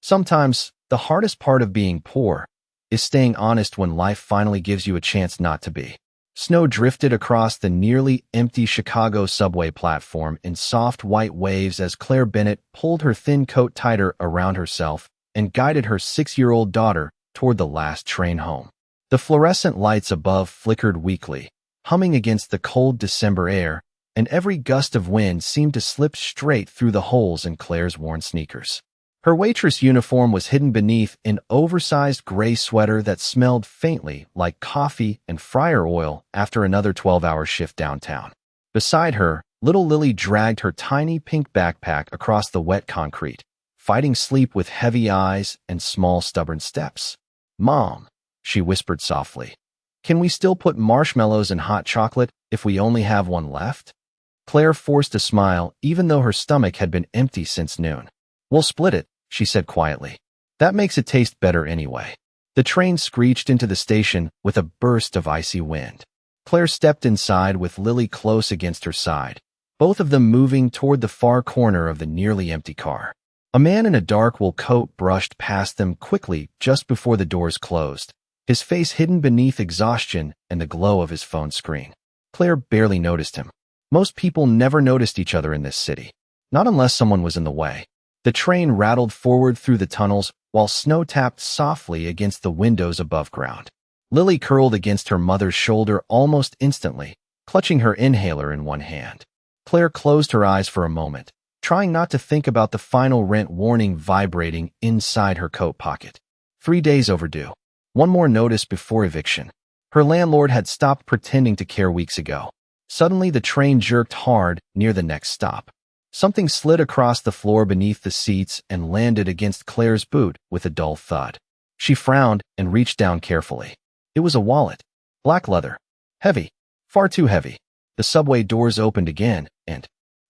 Sometimes, the hardest part of being poor is staying honest when life finally gives you a chance not to be. Snow drifted across the nearly empty Chicago subway platform in soft white waves as Claire Bennett pulled her thin coat tighter around herself and guided her 6-year-old daughter toward the last train home. The fluorescent lights above flickered weakly, humming against the cold December air, and every gust of wind seemed to slip straight through the holes in Claire's worn sneakers. Her waitress uniform was hidden beneath an oversized gray sweater that smelled faintly like coffee and fryer oil after another 12-hour shift downtown. Beside her, little Lily dragged her tiny pink backpack across the wet concrete, fighting sleep with heavy eyes and small stubborn steps. "Mom," she whispered softly, "can we still put marshmallows in hot chocolate if we only have one left?" Claire forced a smile even though her stomach had been empty since noon. "We'll split it," she said quietly. "That makes it taste better anyway." The train screeched into the station with a burst of icy wind. Claire stepped inside with Lily close against her side, both of them moving toward the far corner of the nearly empty car. A man in a dark wool coat brushed past them quickly just before the doors closed, his face hidden beneath exhaustion and the glow of his phone screen. Claire barely noticed him. Most people never noticed each other in this city, not unless someone was in the way. The train rattled forward through the tunnels while snow tapped softly against the windows above ground. Lily curled against her mother's shoulder almost instantly, clutching her inhaler in one hand. Claire closed her eyes for a moment, trying not to think about the final rent warning vibrating inside her coat pocket. 3 days overdue. One more notice before eviction. Her landlord had stopped pretending to care weeks ago. Suddenly, the train jerked hard near the next stop. Something slid across the floor beneath the seats and landed against Claire's boot with a dull thud. She frowned and reached down carefully. It was a wallet. Black leather. Heavy. Far too heavy. The subway doors opened again, and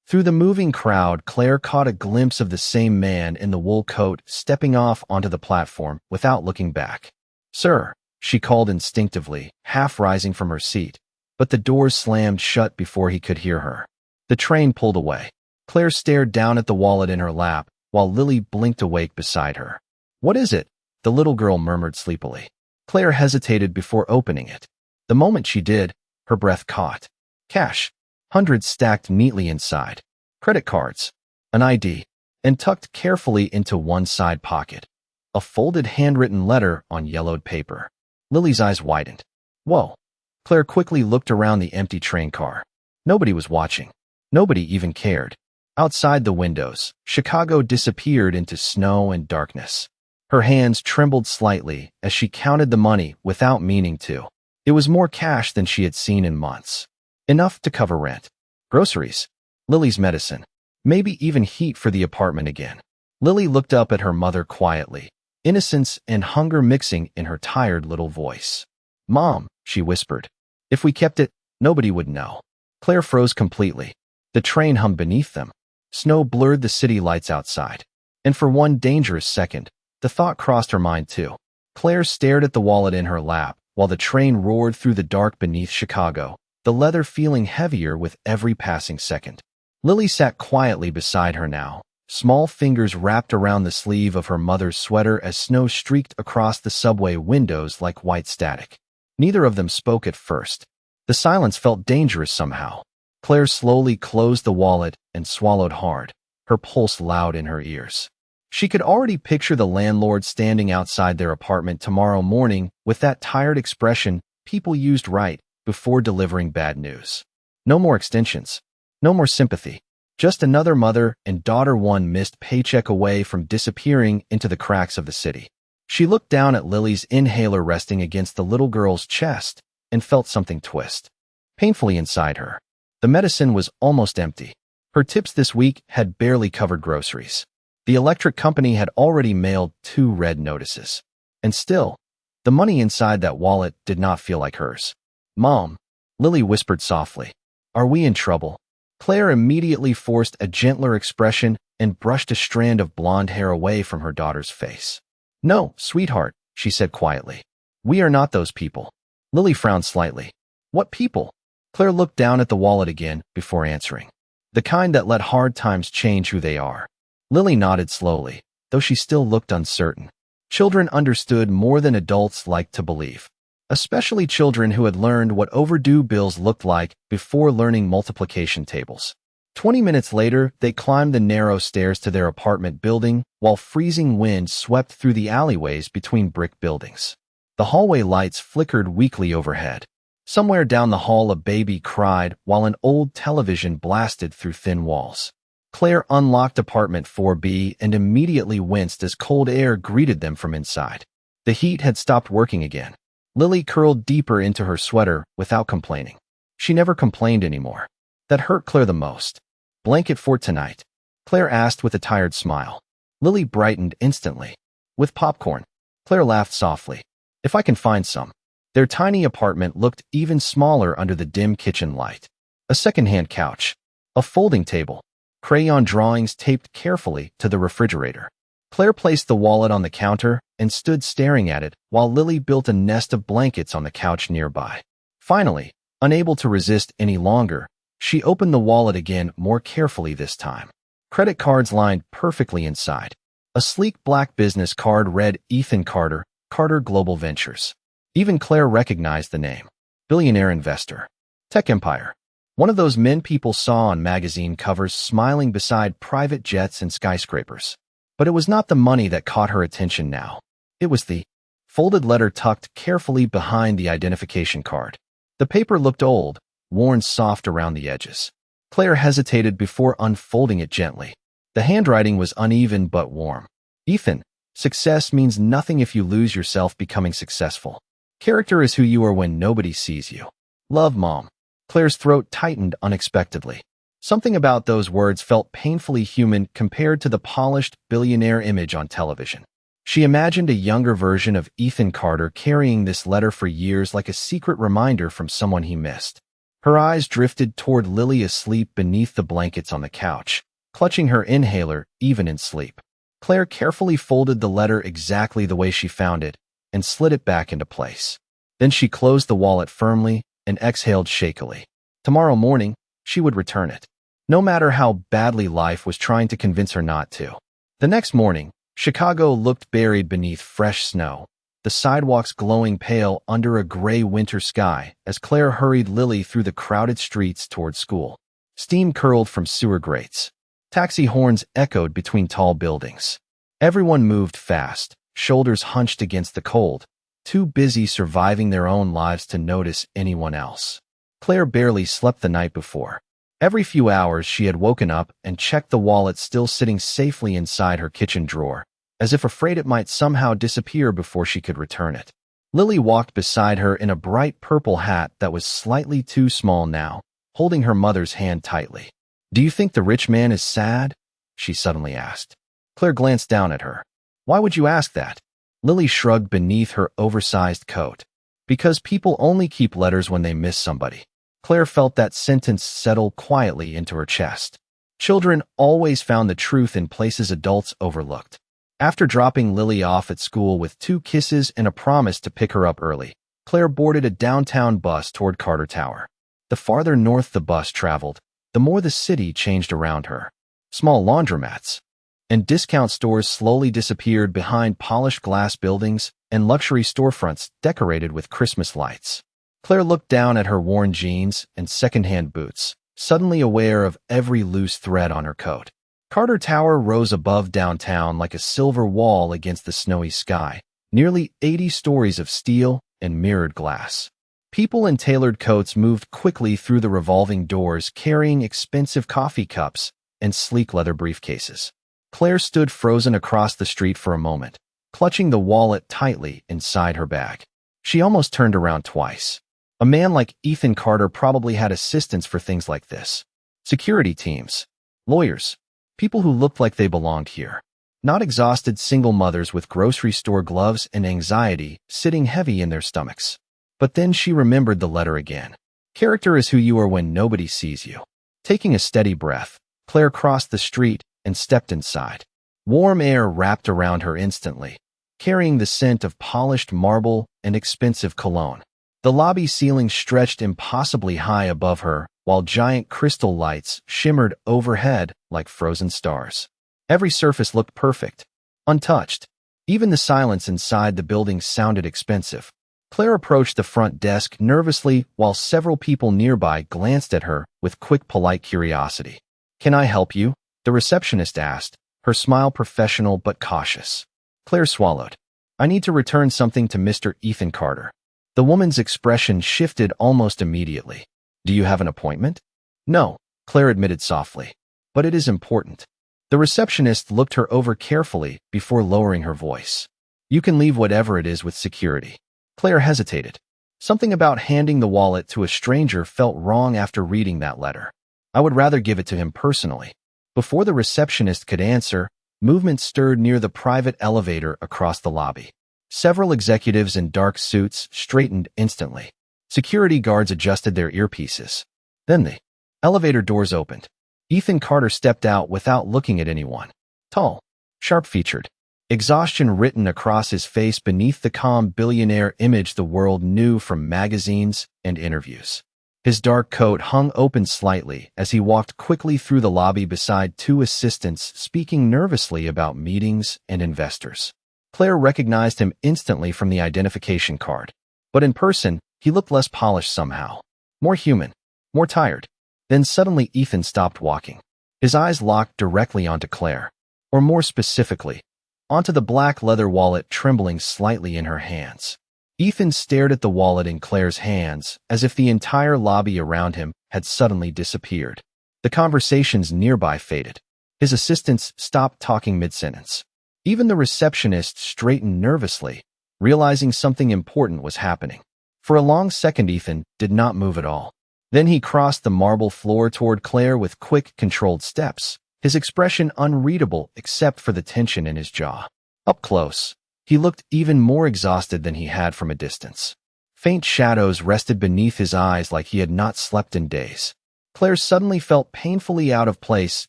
through the moving crowd, Claire caught a glimpse of the same man in the wool coat stepping off onto the platform without looking back. "Sir," she called instinctively, half rising from her seat, but the doors slammed shut before he could hear her. The train pulled away. Claire stared down at the wallet in her lap while Lily blinked awake beside her. "What is it?" the little girl murmured sleepily. Claire hesitated before opening it. The moment she did, her breath caught. Cash. Hundreds stacked neatly inside. Credit cards. An ID. And tucked carefully into one side pocket. A folded handwritten letter on yellowed paper. Lily's eyes widened. "Whoa." Claire quickly looked around the empty train car. Nobody was watching. Nobody even cared. Outside the windows, Chicago disappeared into snow and darkness. Her hands trembled slightly as she counted the money without meaning to. It was more cash than she had seen in months. Enough to cover rent, groceries, Lily's medicine, maybe even heat for the apartment again. Lily looked up at her mother quietly, innocence and hunger mixing in her tired little voice. "Mom," she whispered, "if we kept it, nobody would know." Claire froze completely. The train hummed beneath them. Snow blurred the city lights outside. And for one dangerous second, the thought crossed her mind too. Claire stared at the wallet in her lap while the train roared through the dark beneath Chicago, the leather feeling heavier with every passing second. Lily sat quietly beside her now, small fingers wrapped around the sleeve of her mother's sweater as snow streaked across the subway windows like white static. Neither of them spoke at first. The silence felt dangerous somehow. Claire slowly closed the wallet and swallowed hard, her pulse loud in her ears. She could already picture the landlord standing outside their apartment tomorrow morning with that tired expression people used right before delivering bad news. No more extensions. No more sympathy. Just another mother and daughter one missed paycheck away from disappearing into the cracks of the city. She looked down at Lily's inhaler resting against the little girl's chest and felt something twist. Painfully inside her. The medicine was almost empty. Her tips this week had barely covered groceries. The electric company had already mailed 2 red notices. And still, the money inside that wallet did not feel like hers. "Mom," Lily whispered softly, "are we in trouble?" Claire immediately forced a gentler expression and brushed a strand of blonde hair away from her daughter's face. "No, sweetheart," she said quietly. "We are not those people." Lily frowned slightly. "What people?" Claire looked down at the wallet again before answering. "The kind that let hard times change who they are." Lily nodded slowly, though she still looked uncertain. Children understood more than adults liked to believe, especially children who had learned what overdue bills looked like before learning multiplication tables. 20 minutes later, they climbed the narrow stairs to their apartment building while freezing wind swept through the alleyways between brick buildings. The hallway lights flickered weakly overhead. Somewhere down the hall, a baby cried while an old television blasted through thin walls. Claire unlocked apartment 4B and immediately winced as cold air greeted them from inside. The heat had stopped working again. Lily curled deeper into her sweater without complaining. She never complained anymore. That hurt Claire the most. "Blanket for tonight?" Claire asked with a tired smile. Lily brightened instantly. "With popcorn." Claire laughed softly. "If I can find some." Their tiny apartment looked even smaller under the dim kitchen light. A second-hand couch, a folding table, crayon drawings taped carefully to the refrigerator. Claire placed the wallet on the counter and stood staring at it while Lily built a nest of blankets on the couch nearby. Finally, unable to resist any longer, she opened the wallet again more carefully this time. Credit cards lined perfectly inside. A sleek black business card read Ethan Carter, Carter Global Ventures. Even Claire recognized the name. Billionaire investor. Tech empire. One of those men people saw on magazine covers smiling beside private jets and skyscrapers. But it was not the money that caught her attention now. It was the folded letter tucked carefully behind the identification card. The paper looked old, worn soft around the edges. Claire hesitated before unfolding it gently. The handwriting was uneven but warm. "Ethan, success means nothing if you lose yourself becoming successful. Character is who you are when nobody sees you. Love, Mom." Claire's throat tightened unexpectedly. Something about those words felt painfully human compared to the polished billionaire image on television. She imagined a younger version of Ethan Carter carrying this letter for years like a secret reminder from someone he missed. Her eyes drifted toward Lily asleep beneath the blankets on the couch, clutching her inhaler even in sleep. Claire carefully folded the letter exactly the way she found it and slid it back into place. Then she closed the wallet firmly and exhaled shakily. Tomorrow morning, she would return it, no matter how badly life was trying to convince her not to. The next morning, Chicago looked buried beneath fresh snow, the sidewalks glowing pale under a gray winter sky as Claire hurried Lily through the crowded streets toward school. Steam curled from sewer grates. Taxi horns echoed between tall buildings. Everyone moved fast, shoulders hunched against the cold, too busy surviving their own lives to notice anyone else. Claire barely slept the night before. Every few hours she had woken up and checked the wallet still sitting safely inside her kitchen drawer, as if afraid it might somehow disappear before she could return it. Lily walked beside her in a bright purple hat that was slightly too small now, holding her mother's hand tightly. "Do you think the rich man is sad?" she suddenly asked. Claire glanced down at her. "Why would you ask that?" Lily shrugged beneath her oversized coat. "Because people only keep letters when they miss somebody." Claire felt that sentence settle quietly into her chest. Children always found the truth in places adults overlooked. After dropping Lily off at school with 2 kisses and a promise to pick her up early, Claire boarded a downtown bus toward Carter Tower. The farther north the bus traveled, the more the city changed around her. Small laundromats and discount stores slowly disappeared behind polished glass buildings and luxury storefronts decorated with Christmas lights. Claire looked down at her worn jeans and secondhand boots, suddenly aware of every loose thread on her coat. Carter Tower rose above downtown like a silver wall against the snowy sky, nearly 80 stories of steel and mirrored glass. People in tailored coats moved quickly through the revolving doors carrying expensive coffee cups and sleek leather briefcases. Claire stood frozen across the street for a moment, clutching the wallet tightly inside her bag. She almost turned around twice. A man like Ethan Carter probably had assistants for things like this. Security teams, lawyers, people who looked like they belonged here. Not exhausted single mothers with grocery store gloves and anxiety sitting heavy in their stomachs. But then she remembered the letter again. Character is who you are when nobody sees you. Taking a steady breath, Claire crossed the street and stepped inside. Warm air wrapped around her instantly, carrying the scent of polished marble and expensive cologne. The lobby ceiling stretched impossibly high above her, while giant crystal lights shimmered overhead like frozen stars. Every surface looked perfect. untouched. Even the silence inside the building sounded expensive. Claire approached the front desk nervously while several people nearby glanced at her with quick, polite curiosity. "Can I help you?" the receptionist asked, her smile professional but cautious. Claire swallowed. "I need to return something to Mr. Ethan Carter." The woman's expression shifted almost immediately. "Do you have an appointment?" "No," Claire admitted softly. "But it is important." The receptionist looked her over carefully before lowering her voice. "You can leave whatever it is with security." Claire hesitated. Something about handing the wallet to a stranger felt wrong after reading that letter. "I would rather give it to him personally." Before the receptionist could answer, movement stirred near the private elevator across the lobby. Several executives in dark suits straightened instantly. Security guards adjusted their earpieces. Then the elevator doors opened. Ethan Carter stepped out without looking at anyone. Tall, sharp-featured, exhaustion written across his face beneath the calm billionaire image the world knew from magazines and interviews. His dark coat hung open slightly as he walked quickly through the lobby beside two assistants speaking nervously about meetings and investors. Claire recognized him instantly from the identification card. But in person, he looked less polished somehow. More human, more tired. Then suddenly Ethan stopped walking. His eyes locked directly onto Claire. Or more specifically, onto the black leather wallet trembling slightly in her hands. Ethan stared at the wallet in Claire's hands as if the entire lobby around him had suddenly disappeared. The conversations nearby faded. His assistants stopped talking mid-sentence. Even the receptionist straightened nervously, realizing something important was happening. For a long second, Ethan did not move at all. Then he crossed the marble floor toward Claire with quick, controlled steps, his expression unreadable except for the tension in his jaw. Up close, he looked even more exhausted than he had from a distance. Faint shadows rested beneath his eyes like he had not slept in days. Claire suddenly felt painfully out of place,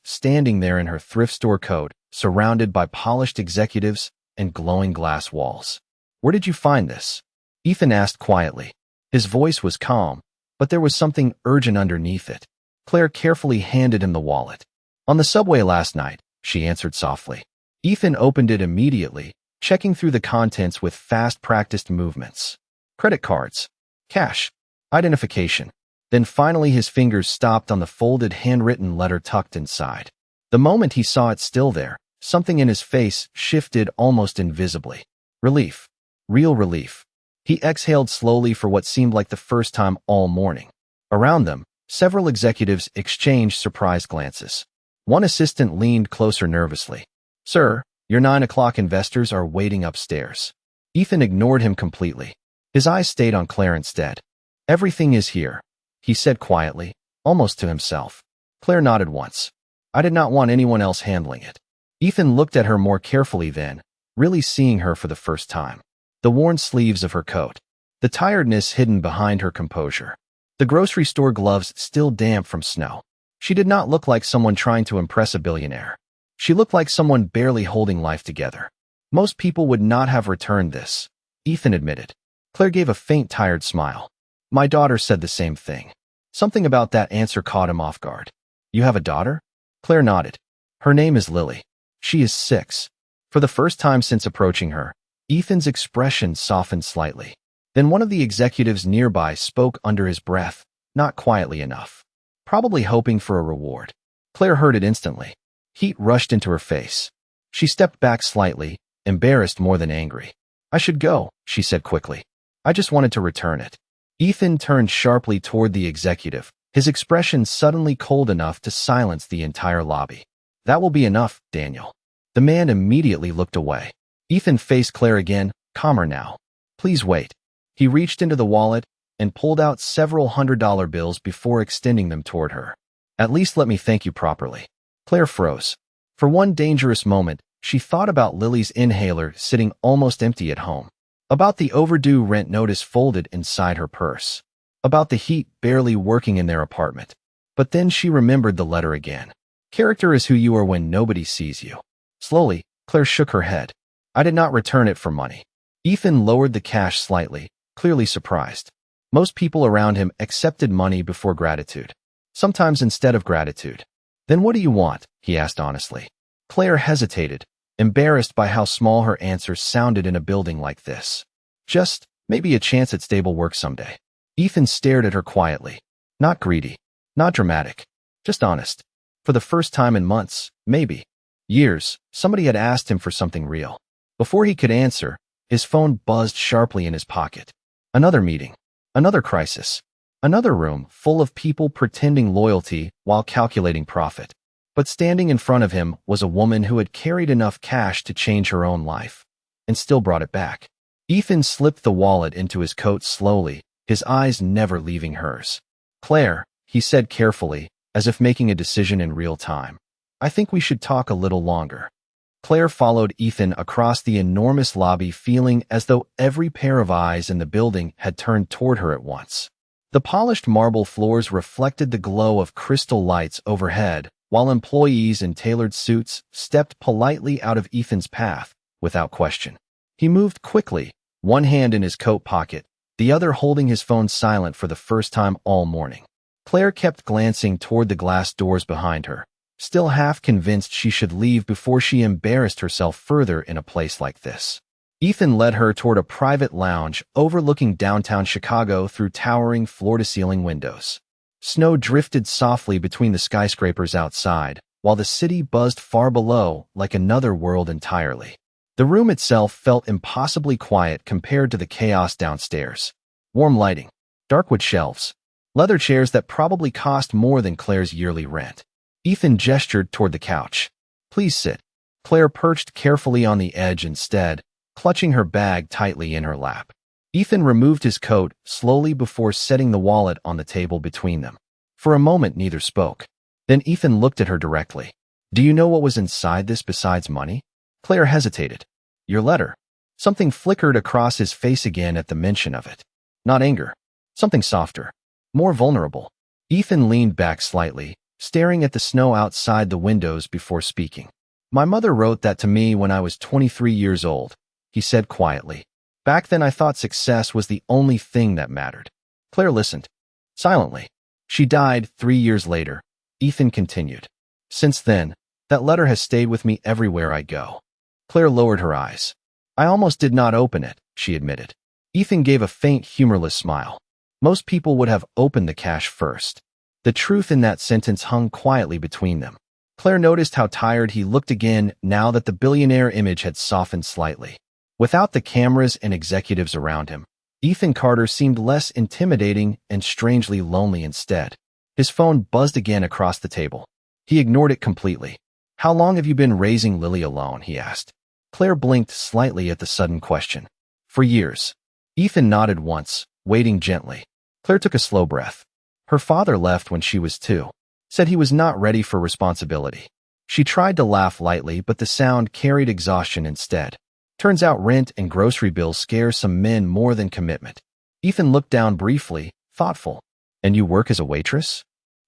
standing there in her thrift store coat, surrounded by polished executives and glowing glass walls. "Where did you find this?" Ethan asked quietly. His voice was calm, but there was something urgent underneath it. Claire carefully handed him the wallet. "On the subway last night," she answered softly. Ethan opened it immediately, checking through the contents with fast, practiced movements. Credit cards, cash, identification. Then finally his fingers stopped on the folded handwritten letter tucked inside. The moment he saw it still there, something in his face shifted almost invisibly. Relief. Real relief. He exhaled slowly for what seemed like the first time all morning. Around them, several executives exchanged surprised glances. One assistant leaned closer nervously. "Sir, your 9 o'clock investors are waiting upstairs." Ethan ignored him completely. His eyes stayed on Claire instead. "Everything is here," he said quietly, almost to himself. Claire nodded once. "I did not want anyone else handling it." Ethan looked at her more carefully then, really seeing her for the first time. The worn sleeves of her coat, the tiredness hidden behind her composure, the grocery store gloves still damp from snow. She did not look like someone trying to impress a billionaire. She looked like someone barely holding life together. Most people would not have returned this, Ethan admitted. Claire gave a faint, tired smile. "My daughter said the same thing." Something about that answer caught him off guard. "You have a daughter?" Claire nodded. "Her name is Lily. She is 6. For the first time since approaching her, Ethan's expression softened slightly. Then one of the executives nearby spoke under his breath, not quietly enough. Probably hoping for a reward. Claire heard it instantly. Heat rushed into her face. She stepped back slightly, embarrassed more than angry. "I should go," she said quickly. "I just wanted to return it." Ethan turned sharply toward the executive, his expression suddenly cold enough to silence the entire lobby. "That will be enough, Daniel." The man immediately looked away. Ethan faced Claire again, calmer now. "Please wait." He reached into the wallet and pulled out several $100 bills before extending them toward her. "At least let me thank you properly." Claire froze. For one dangerous moment, she thought about Lily's inhaler sitting almost empty at home, about the overdue rent notice folded inside her purse, about the heat barely working in their apartment. But then she remembered the letter again. Character is who you are when nobody sees you. Slowly, Claire shook her head. "I did not return it for money." Ethan lowered the cash slightly, clearly surprised. Most people around him accepted money before gratitude. Sometimes instead of gratitude. "Then what do you want?" he asked honestly. Claire hesitated, embarrassed by how small her answers sounded in a building like this. Just, maybe a chance at stable work someday. Ethan stared at her quietly. Not greedy, not dramatic, just honest. For the first time in months, maybe years, somebody had asked him for something real. Before he could answer, his phone buzzed sharply in his pocket. Another meeting, another crisis, another room full of people pretending loyalty while calculating profit. But standing in front of him was a woman who had carried enough cash to change her own life, and still brought it back. Ethan slipped the wallet into his coat slowly, his eyes never leaving hers. Claire, he said carefully, as if making a decision in real time. I think we should talk a little longer. Claire followed Ethan across the enormous lobby, feeling as though every pair of eyes in the building had turned toward her at once. The polished marble floors reflected the glow of crystal lights overhead, while employees in tailored suits stepped politely out of Ethan's path, without question. He moved quickly, one hand in his coat pocket, the other holding his phone silent for the first time all morning. Claire kept glancing toward the glass doors behind her, still half convinced she should leave before she embarrassed herself further in a place like this. Ethan led her toward a private lounge overlooking downtown Chicago through towering floor-to-ceiling windows. Snow drifted softly between the skyscrapers outside, while the city buzzed far below like another world entirely. The room itself felt impossibly quiet compared to the chaos downstairs. Warm lighting, dark wood shelves, leather chairs that probably cost more than Claire's yearly rent. Ethan gestured toward the couch. Please sit. Claire perched carefully on the edge instead, clutching her bag tightly in her lap. Ethan removed his coat slowly before setting the wallet on the table between them. For a moment, neither spoke. Then Ethan looked at her directly. Do you know what was inside this besides money? Claire hesitated. Your letter. Something flickered across his face again at the mention of it. Not anger. Something softer. More vulnerable. Ethan leaned back slightly, staring at the snow outside the windows before speaking. My mother wrote that to me when I was 23 years old, he said quietly. Back then I thought success was the only thing that mattered. Claire listened. Silently. She died 3 years later, Ethan continued. Since then, that letter has stayed with me everywhere I go. Claire lowered her eyes. I almost did not open it, she admitted. Ethan gave a faint, humorless smile. Most people would have opened the cash first. The truth in that sentence hung quietly between them. Claire noticed how tired he looked again now that the billionaire image had softened slightly. Without the cameras and executives around him, Ethan Carter seemed less intimidating and strangely lonely instead. His phone buzzed again across the table. He ignored it completely. How long have you been raising Lily alone? He asked. Claire blinked slightly at the sudden question. For years. Ethan nodded once, waiting gently. Claire took a slow breath. Her father left when she was 2. Said he was not ready for responsibility. She tried to laugh lightly, but the sound carried exhaustion instead. Turns out rent and grocery bills scare some men more than commitment. Ethan looked down briefly, thoughtful. And you work as a waitress?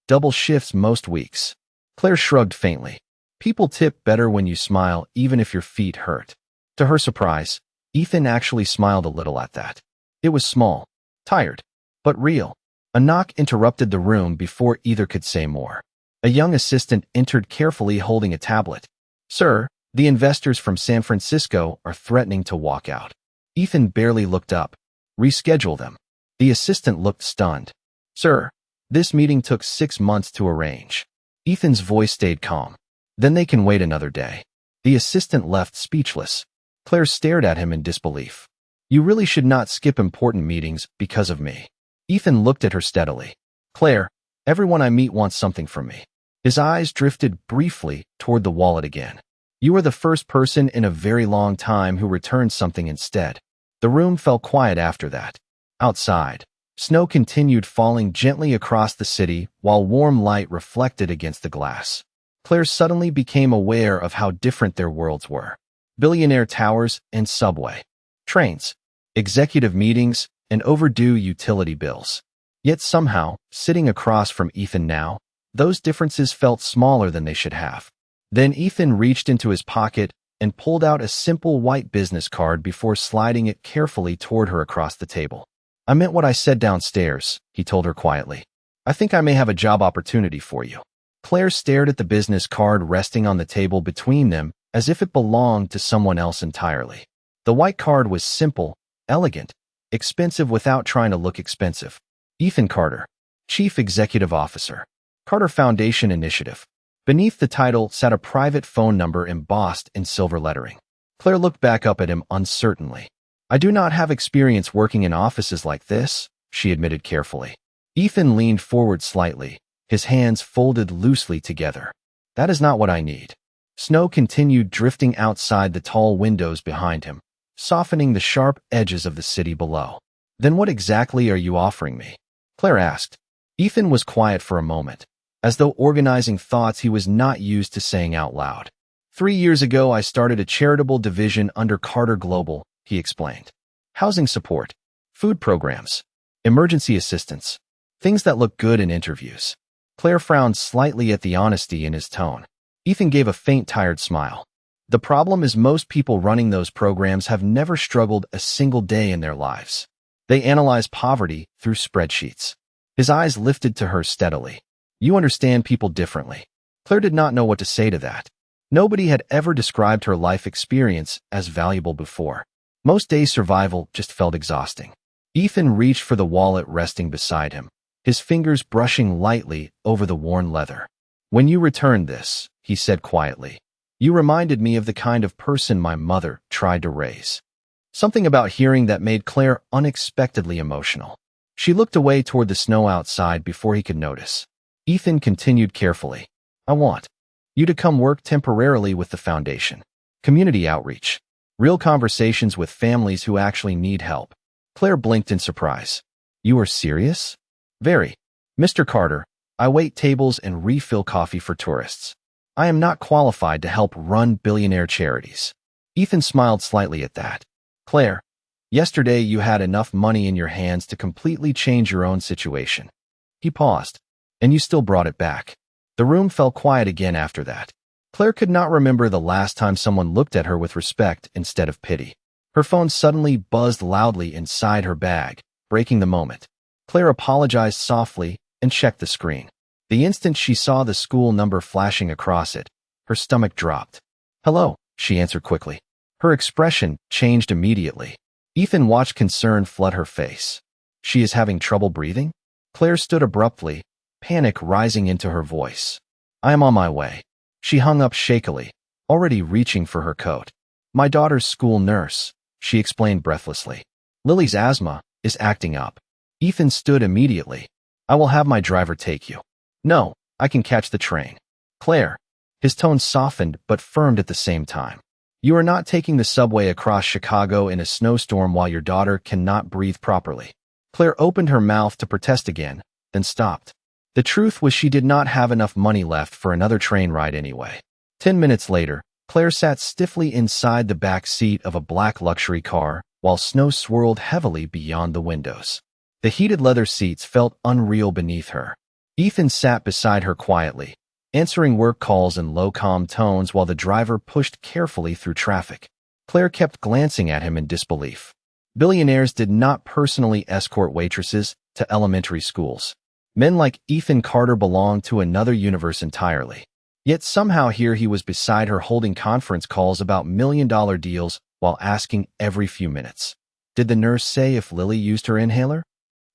Double shifts most weeks. Claire shrugged faintly. People tip better when you smile, even if your feet hurt. To her surprise, Ethan actually smiled a little at that. It was small, tired, but real. A knock interrupted the room before either could say more. A young assistant entered carefully holding a tablet. Sir, the investors from San Francisco are threatening to walk out. Ethan barely looked up. Reschedule them. The assistant looked stunned. Sir, this meeting took 6 months to arrange. Ethan's voice stayed calm. Then they can wait another day. The assistant left speechless. Claire stared at him in disbelief. You really should not skip important meetings because of me. Ethan looked at her steadily. Claire, everyone I meet wants something from me. His eyes drifted briefly toward the wallet again. You are the first person in a very long time who returned something instead. The room fell quiet after that. Outside, snow continued falling gently across the city while warm light reflected against the glass. Claire suddenly became aware of how different their worlds were. Billionaire towers and subway. Trains. Executive meetings and overdue utility bills. Yet somehow, sitting across from Ethan now, those differences felt smaller than they should have. Then Ethan reached into his pocket and pulled out a simple white business card before sliding it carefully toward her across the table. I meant what I said downstairs, he told her quietly. I think I may have a job opportunity for you. Claire stared at the business card resting on the table between them, as if it belonged to someone else entirely. The white card was simple, elegant, expensive without trying to look expensive. Ethan Carter, Chief Executive Officer, Carter Foundation Initiative. Beneath the title sat a private phone number embossed in silver lettering. Claire looked back up at him uncertainly. "I do not have experience working in offices like this," she admitted carefully. Ethan leaned forward slightly, his hands folded loosely together. "That is not what I need." Snow continued drifting outside the tall windows behind him, softening the sharp edges of the city below. "Then what exactly are you offering me?" Claire asked. Ethan was quiet for a moment, as though organizing thoughts he was not used to saying out loud. 3 years ago, I started a charitable division under Carter Global, he explained. Housing support, food programs, emergency assistance, things that look good in interviews. Claire frowned slightly at the honesty in his tone. Ethan gave a faint, tired smile. "The problem is most people running those programs have never struggled a single day in their lives. They analyze poverty through spreadsheets." His eyes lifted to her steadily. "You understand people differently." Claire did not know what to say to that. Nobody had ever described her life experience as valuable before. Most days' survival just felt exhausting. Ethan reached for the wallet resting beside him, his fingers brushing lightly over the worn leather. "When you returned this," he said quietly, "you reminded me of the kind of person my mother tried to raise." Something about hearing that made Claire unexpectedly emotional. She looked away toward the snow outside before he could notice. Ethan continued carefully. "I want you to come work temporarily with the foundation. Community outreach. Real conversations with families who actually need help." Claire blinked in surprise. "You are serious?" "Very. Mr. Carter, I wait tables and refill coffee for tourists. I am not qualified to help run billionaire charities." Ethan smiled slightly at that. "Claire, yesterday you had enough money in your hands to completely change your own situation." He paused. "And you still brought it back." The room fell quiet again after that. Claire could not remember the last time someone looked at her with respect instead of pity. Her phone suddenly buzzed loudly inside her bag, breaking the moment. Claire apologized softly and checked the screen. The instant she saw the school number flashing across it, her stomach dropped. "Hello," she answered quickly. Her expression changed immediately. Ethan watched concern flood her face. "She is having trouble breathing?" Claire stood abruptly, panic rising into her voice. "I am on my way." She hung up shakily, already reaching for her coat. "My daughter's school nurse," she explained breathlessly. "Lily's asthma is acting up." Ethan stood immediately. "I will have my driver take you." "No, I can catch the train." "Claire." His tone softened but firmed at the same time. "You are not taking the subway across Chicago in a snowstorm while your daughter cannot breathe properly." Claire opened her mouth to protest again, then stopped. The truth was she did not have enough money left for another train ride anyway. 10 minutes later, Claire sat stiffly inside the back seat of a black luxury car while snow swirled heavily beyond the windows. The heated leather seats felt unreal beneath her. Ethan sat beside her quietly, answering work calls in low, calm tones while the driver pushed carefully through traffic. Claire kept glancing at him in disbelief. Billionaires did not personally escort waitresses to elementary schools. Men like Ethan Carter belonged to another universe entirely. Yet somehow here he was beside her holding conference calls about million-dollar deals while asking every few minutes, "Did the nurse say if Lily used her inhaler?"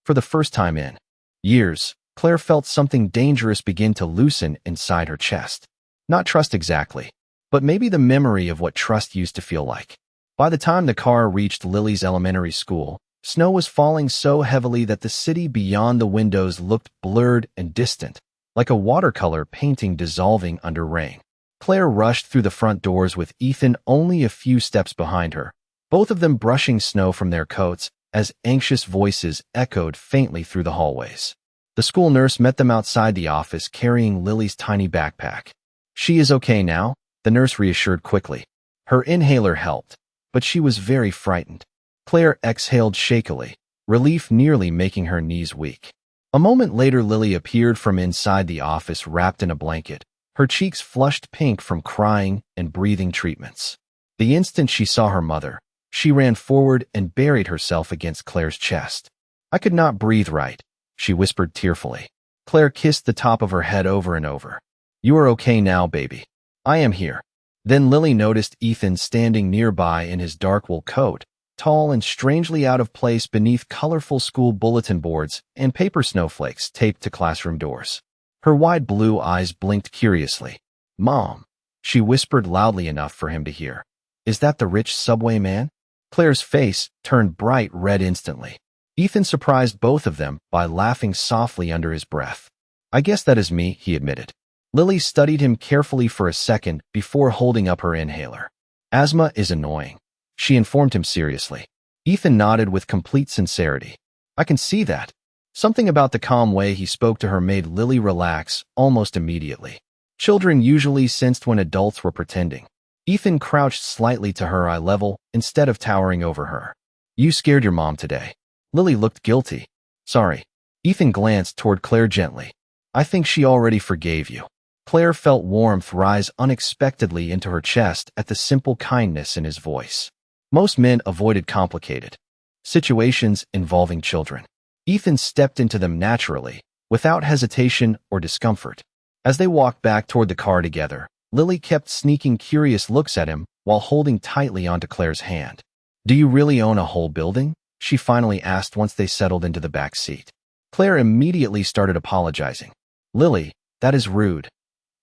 For the first time in years, Claire felt something dangerous begin to loosen inside her chest. Not trust exactly, but maybe the memory of what trust used to feel like. By the time the car reached Lily's elementary school, snow was falling so heavily that the city beyond the windows looked blurred and distant, like a watercolor painting dissolving under rain. Claire rushed through the front doors with Ethan only a few steps behind her, both of them brushing snow from their coats as anxious voices echoed faintly through the hallways. The school nurse met them outside the office carrying Lily's tiny backpack. "She is okay now," the nurse reassured quickly. Her inhaler helped, but she was very frightened. Claire exhaled shakily, relief nearly making her knees weak. A moment later, Lily appeared from inside the office wrapped in a blanket, her cheeks flushed pink from crying and breathing treatments. The instant she saw her mother, she ran forward and buried herself against Claire's chest. "I could not breathe right," she whispered tearfully. Claire kissed the top of her head over and over. "You are okay now, baby. I am here." Then Lily noticed Ethan standing nearby in his dark wool coat, tall and strangely out of place beneath colorful school bulletin boards and paper snowflakes taped to classroom doors. Her wide blue eyes blinked curiously. "Mom," she whispered loudly enough for him to hear. "Is that the rich subway man?" Claire's face turned bright red instantly. Ethan surprised both of them by laughing softly under his breath. "I guess that is me," he admitted. Lily studied him carefully for a second before holding up her inhaler. "Asthma is annoying," she informed him seriously. Ethan nodded with complete sincerity. "I can see that." Something about the calm way he spoke to her made Lily relax almost immediately. Children usually sensed when adults were pretending. Ethan crouched slightly to her eye level instead of towering over her. "You scared your mom today." Lily looked guilty. "Sorry." Ethan glanced toward Claire gently. "I think she already forgave you." Claire felt warmth rise unexpectedly into her chest at the simple kindness in his voice. Most men avoided complicated situations involving children. Ethan stepped into them naturally, without hesitation or discomfort. As they walked back toward the car together, Lily kept sneaking curious looks at him while holding tightly onto Claire's hand. "Do you really own a whole building?" she finally asked once they settled into the back seat. Claire immediately started apologizing. "Lily, that is rude."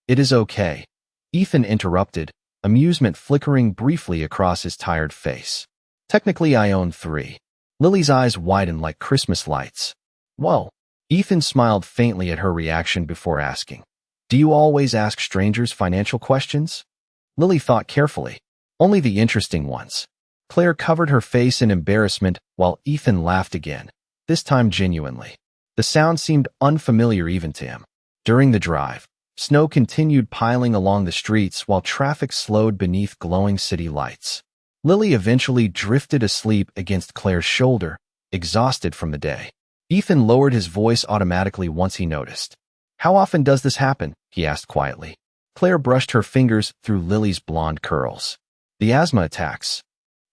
"It is okay," Ethan interrupted, amusement flickering briefly across his tired face. "Technically, I own 3. Lily's eyes widened like Christmas lights. "Whoa." Ethan smiled faintly at her reaction before asking, "Do you always ask strangers financial questions?" Lily thought carefully. "Only the interesting ones." Claire covered her face in embarrassment while Ethan laughed again, this time genuinely. The sound seemed unfamiliar even to him. During the drive, snow continued piling along the streets while traffic slowed beneath glowing city lights. Lily eventually drifted asleep against Claire's shoulder, exhausted from the day. Ethan lowered his voice automatically once he noticed. "How often does this happen?" he asked quietly. Claire brushed her fingers through Lily's blonde curls. "The asthma attacks."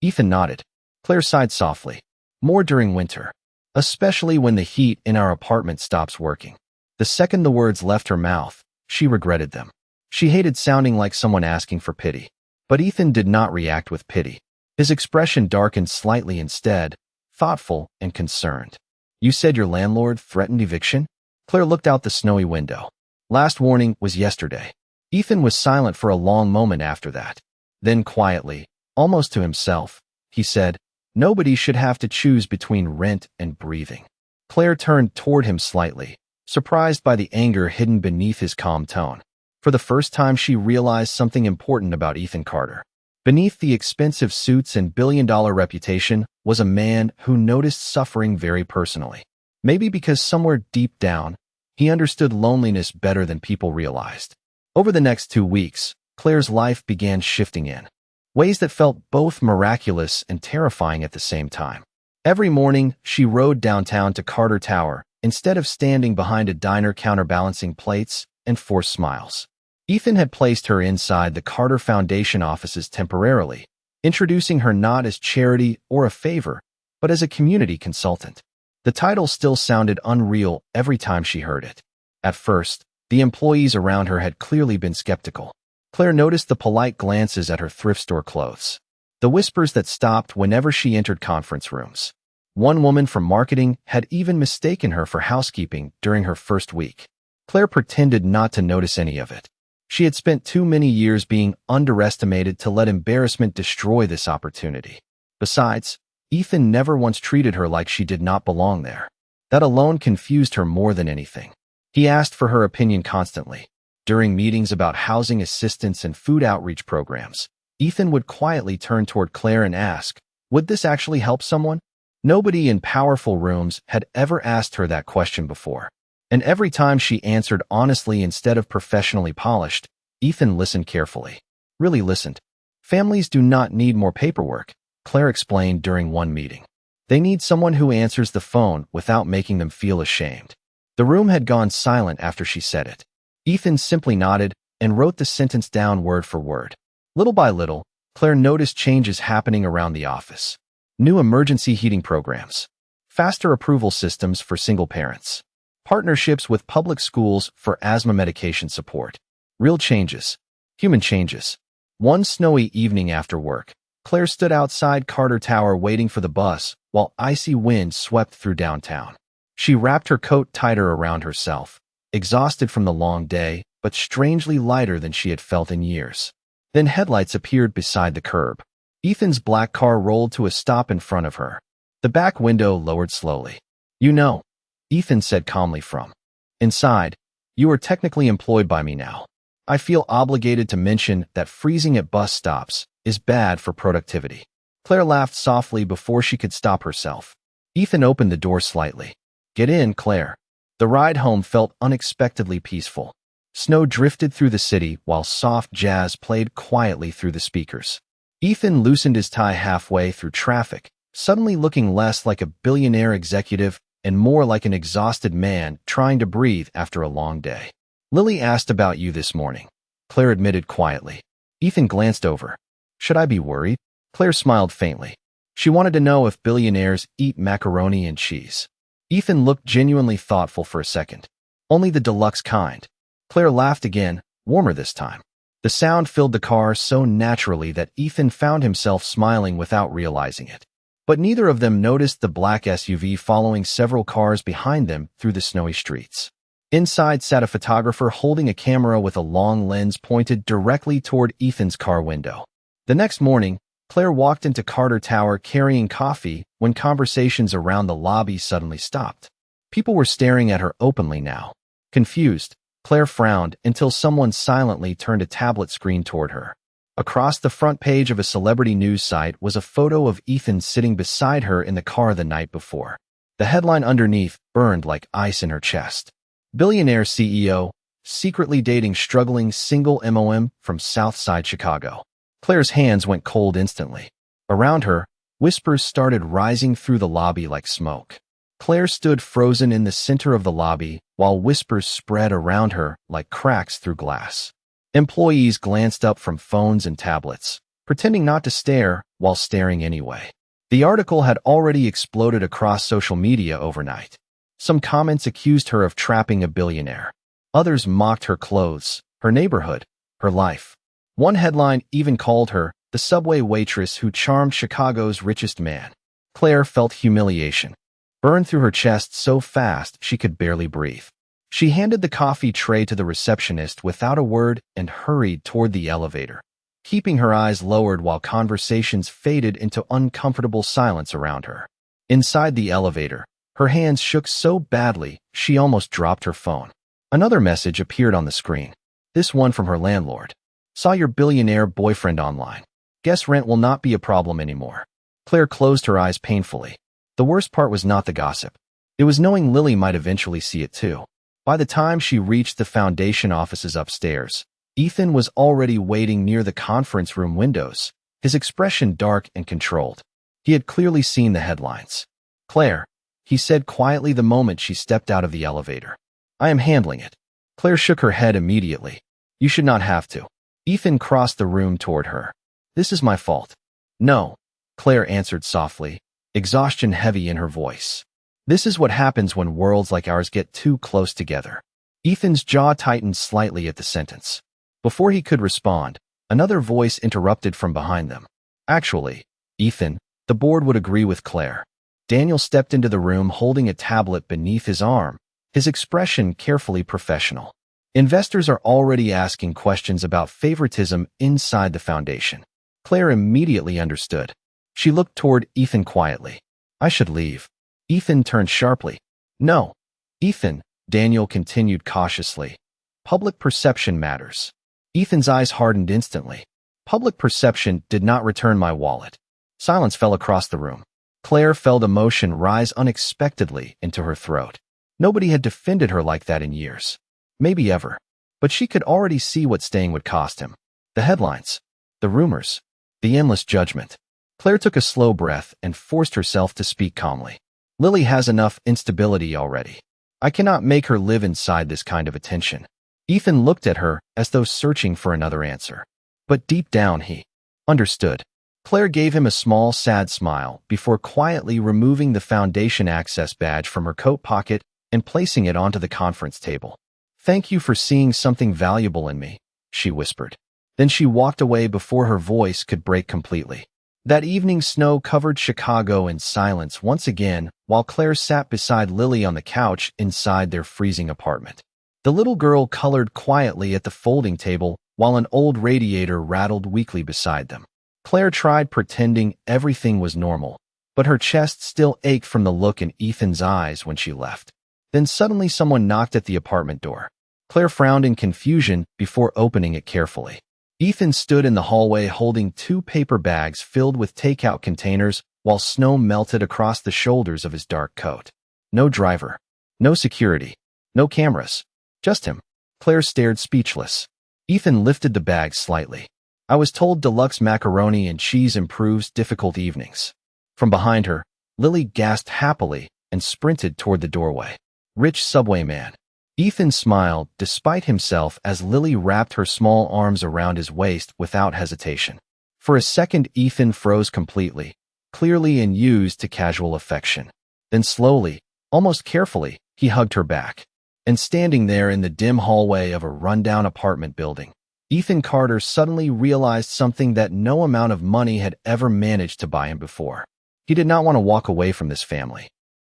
Ethan nodded. Claire sighed softly. "More during winter. Especially when the heat in our apartment stops working." The second the words left her mouth, she regretted them. She hated sounding like someone asking for pity. But Ethan did not react with pity. His expression darkened slightly instead, thoughtful and concerned. "You said your landlord threatened eviction?" Claire looked out the snowy window. "Last warning was yesterday." Ethan was silent for a long moment after that. Then quietly, almost to himself, he said, "Nobody should have to choose between rent and breathing." Claire turned toward him slightly, surprised by the anger hidden beneath his calm tone. For the first time, she realized something important about Ethan Carter. Beneath the expensive suits and billion-dollar reputation was a man who noticed suffering very personally. Maybe because somewhere deep down, he understood loneliness better than people realized. Over the next 2 weeks, Claire's life began shifting in ways that felt both miraculous and terrifying at the same time. Every morning, she rode downtown to Carter Tower instead of standing behind a diner counterbalancing plates and forced smiles. Ethan had placed her inside the Carter Foundation offices temporarily, introducing her not as charity or a favor, but as a community consultant. The title still sounded unreal every time she heard it. At first, the employees around her had clearly been skeptical. Claire noticed the polite glances at her thrift store clothes, the whispers that stopped whenever she entered conference rooms. One woman from marketing had even mistaken her for housekeeping during her first week. Claire pretended not to notice any of it. She had spent too many years being underestimated to let embarrassment destroy this opportunity. Besides, Ethan never once treated her like she did not belong there. That alone confused her more than anything. He asked for her opinion constantly. During meetings about housing assistance and food outreach programs, Ethan would quietly turn toward Claire and ask, "Would this actually help someone?" Nobody in powerful rooms had ever asked her that question before. And every time she answered honestly instead of professionally polished, Ethan listened carefully. Really listened. "Families do not need more paperwork," Claire explained during one meeting. "They need someone who answers the phone without making them feel ashamed." The room had gone silent after she said it. Ethan simply nodded and wrote the sentence down word for word. Little by little, Claire noticed changes happening around the office. New emergency heating programs, faster approval systems for single parents, partnerships with public schools for asthma medication support. Real changes. Human changes. One snowy evening after work, Claire stood outside Carter Tower waiting for the bus while icy wind swept through downtown. She wrapped her coat tighter around herself, exhausted from the long day, but strangely lighter than she had felt in years. Then headlights appeared beside the curb. Ethan's black car rolled to a stop in front of her. The back window lowered slowly. "You know," Ethan said calmly from inside, "you are technically employed by me now. I feel obligated to mention that freezing at bus stops is bad for productivity." Claire laughed softly before she could stop herself. Ethan opened the door slightly. "Get in, Claire." The ride home felt unexpectedly peaceful. Snow drifted through the city while soft jazz played quietly through the speakers. Ethan loosened his tie halfway through traffic, suddenly looking less like a billionaire executive and more like an exhausted man trying to breathe after a long day. "Lily asked about you this morning," Claire admitted quietly. Ethan glanced over. "Should I be worried?" Claire smiled faintly. She wanted to know if billionaires eat macaroni and cheese. Ethan looked genuinely thoughtful for a second. "Only the deluxe kind." Claire laughed again, warmer this time. The sound filled the car so naturally that Ethan found himself smiling without realizing it. But neither of them noticed the black SUV following several cars behind them through the snowy streets. Inside sat a photographer holding a camera with a long lens pointed directly toward Ethan's car window. The next morning, Claire walked into Carter Tower carrying coffee when conversations around the lobby suddenly stopped. People were staring at her openly now. Confused, Claire frowned until someone silently turned a tablet screen toward her. Across the front page of a celebrity news site was a photo of Ethan sitting beside her in the car the night before. The headline underneath burned like ice in her chest. "Billionaire CEO, secretly dating struggling single MOM from Southside Chicago." Claire's hands went cold instantly. Around her, whispers started rising through the lobby like smoke. Claire stood frozen in the center of the lobby while whispers spread around her like cracks through glass. Employees glanced up from phones and tablets, pretending not to stare while staring anyway. The article had already exploded across social media overnight. Some comments accused her of trapping a billionaire. Others mocked her clothes, her neighborhood, her life. One headline even called her the subway waitress who charmed Chicago's richest man. Claire felt humiliation burn through her chest so fast she could barely breathe. She handed the coffee tray to the receptionist without a word and hurried toward the elevator, keeping her eyes lowered while conversations faded into uncomfortable silence around her. Inside the elevator, her hands shook so badly she almost dropped her phone. Another message appeared on the screen. This one from her landlord. "Saw your billionaire boyfriend online. Guess rent will not be a problem anymore." Claire closed her eyes painfully. The worst part was not the gossip. It was knowing Lily might eventually see it too. By the time she reached the foundation offices upstairs, Ethan was already waiting near the conference room windows, his expression dark and controlled. He had clearly seen the headlines. "Claire," he said quietly the moment she stepped out of the elevator. "I am handling it." Claire shook her head immediately. "You should not have to." Ethan crossed the room toward her. "This is my fault." "No," Claire answered softly, exhaustion heavy in her voice. "This is what happens when worlds like ours get too close together." Ethan's jaw tightened slightly at the sentence. Before he could respond, another voice interrupted from behind them. "Actually, Ethan, the board would agree with Claire." Daniel stepped into the room holding a tablet beneath his arm, his expression carefully professional. "Investors are already asking questions about favoritism inside the foundation." Claire immediately understood. She looked toward Ethan quietly. "I should leave." Ethan turned sharply. "No." "Ethan," Daniel continued cautiously. "Public perception matters." Ethan's eyes hardened instantly. "Public perception did not return my wallet." Silence fell across the room. Claire felt emotion rise unexpectedly into her throat. Nobody had defended her like that in years. Maybe ever. But she could already see what staying would cost him. The headlines. The rumors. The endless judgment. Claire took a slow breath and forced herself to speak calmly. "Lily has enough instability already. I cannot make her live inside this kind of attention." Ethan looked at her as though searching for another answer. But deep down he understood. Claire gave him a small, sad smile before quietly removing the foundation access badge from her coat pocket and placing it onto the conference table. "Thank you for seeing something valuable in me," she whispered. Then she walked away before her voice could break completely. That evening, snow covered Chicago in silence once again, while Claire sat beside Lily on the couch inside their freezing apartment. The little girl colored quietly at the folding table, while an old radiator rattled weakly beside them. Claire tried pretending everything was normal, but her chest still ached from the look in Ethan's eyes when she left. Then suddenly someone knocked at the apartment door. Claire frowned in confusion before opening it carefully. Ethan stood in the hallway holding 2 paper bags filled with takeout containers while snow melted across the shoulders of his dark coat. No driver, no security, no cameras, just him. Claire stared speechless. Ethan lifted the bag slightly. "I was told deluxe macaroni and cheese improves difficult evenings." From behind her, Lily gasped happily and sprinted toward the doorway. "Rich subway man." Ethan smiled despite himself as Lily wrapped her small arms around his waist without hesitation. For a second, Ethan froze completely, clearly unused to casual affection. Then slowly, almost carefully, he hugged her back. And standing there in the dim hallway of a rundown apartment building, Ethan Carter suddenly realized something that no amount of money had ever managed to buy him before. He did not want to walk away from this family.